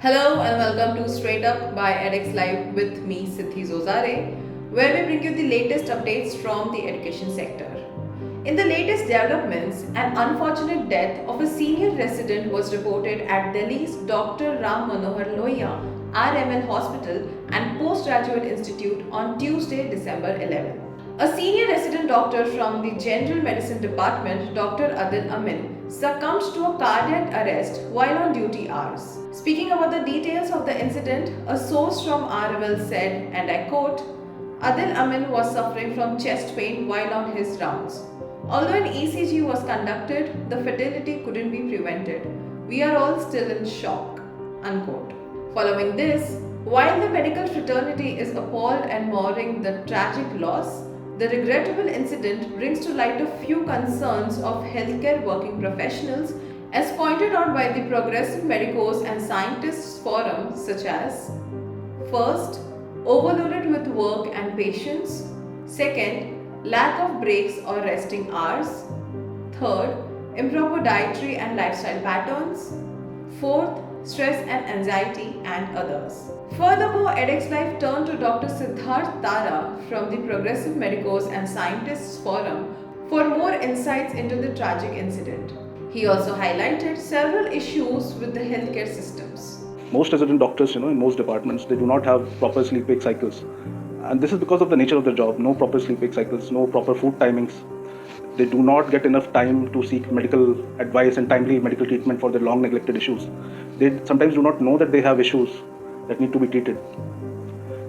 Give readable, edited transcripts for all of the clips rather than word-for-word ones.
Hello and welcome to Straight Up by edX Live with me, Siddhi Jojare, where we bring you the latest updates from the education sector. In the latest developments, an unfortunate death of a senior resident was reported at Delhi's Dr. Manohar Lohia RML Hospital and Postgraduate Institute on Tuesday, December 11. A senior resident doctor from the General Medicine Department, Dr. Adil Amin, succumbed to a cardiac arrest while on duty hours. Speaking about the details of the incident, a source from RML said, and I quote, Adil Amin was suffering from chest pain while on his rounds. Although an ECG was conducted, the fatality couldn't be prevented. We are all still in shock. Unquote. Following this, while the medical fraternity is appalled and mourning the tragic loss, the regrettable incident brings to light a few concerns of healthcare working professionals as pointed out by the Progressive Medicos and Scientists Forum, such as: first, overloaded with work and patients; second, lack of breaks or resting hours; third, improper dietary and lifestyle patterns; fourth, stress and anxiety, and others. Furthermore, edX Live turned to Dr. Siddharth from the Progressive Medicos and Scientists Forum for more insights into the tragic incident. He also highlighted several issues with the healthcare systems. Most resident doctors, in most departments, they do not have proper sleep-wake cycles. And this is because of the nature of their job. No proper sleep-wake cycles, no proper food timings. They do not get enough time to seek medical advice and timely medical treatment for their long neglected issues. They sometimes do not know that they have issues that need to be treated.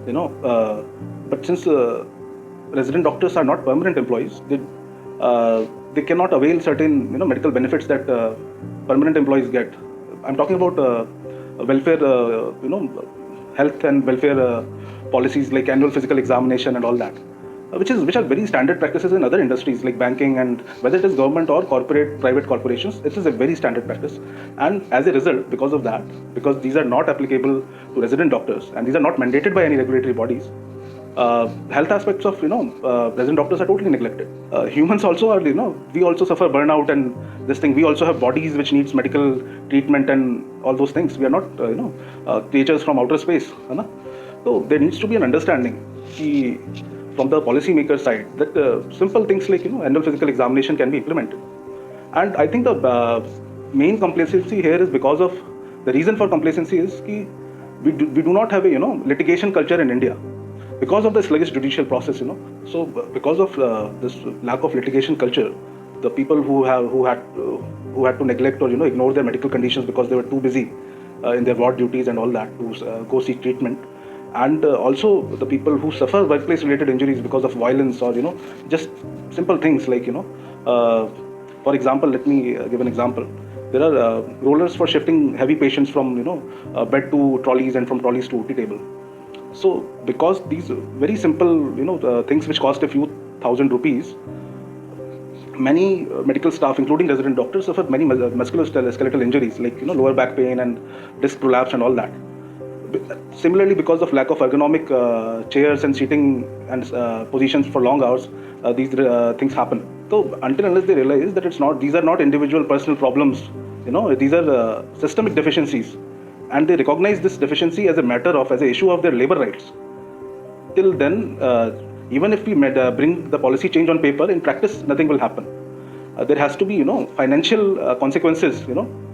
But since resident doctors are not permanent employees, they cannot avail certain medical benefits that permanent employees get. I'm talking about welfare, health and welfare policies like annual physical examination and all that, which are very standard practices in other industries like banking, and whether it is government or private corporations, this is a very standard practice. And as a result, because these are not applicable to resident doctors and these are not mandated by any regulatory bodies, health aspects of resident doctors are totally neglected. Humans also are, we also suffer burnout and this thing. We also have bodies which needs medical treatment and all those things. We are not creatures from outer space. So there needs to be an understanding from the policymaker side that simple things like annual physical examination can be implemented. And I think the main complacency here is because of the reason for complacency is we do not have a litigation culture in India because of the sluggish judicial process. So because of this lack of litigation culture, the people who had to neglect or ignore their medical conditions because they were too busy in their ward duties and all that to go seek treatment. And also the people who suffer workplace-related injuries because of violence or just simple things like for example, let me give an example. There are rollers for shifting heavy patients from bed to trolleys and from trolleys to OT table. So because these very simple things which cost a few thousand rupees, many medical staff, including resident doctors, suffer many musculoskeletal injuries like lower back pain and disc prolapse and all that. Similarly, because of lack of ergonomic chairs and seating and positions for long hours, these things happen. So until unless they realize that these are not individual personal problems, these are systemic deficiencies, and they recognize this deficiency as an issue of their labor rights. Till then, even if we bring the policy change on paper, in practice nothing will happen. There has to be financial consequences,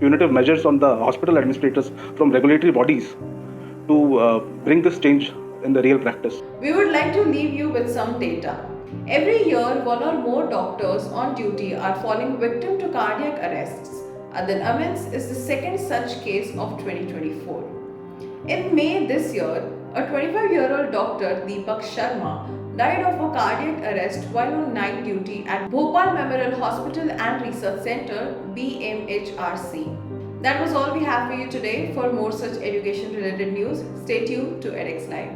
punitive measures on the hospital administrators from regulatory bodies to bring this change in the real practice. We would like to leave you with some data. Every year, one or more doctors on duty are falling victim to cardiac arrests. Adil Amin's is the second such case of 2024. In May this year, a 25-year-old doctor, Deepak Sharma, died of a cardiac arrest while on night duty at Bhopal Memorial Hospital and Research Center, BMHRC. That was all we have for you today. For more such education-related news, stay tuned to edX Live.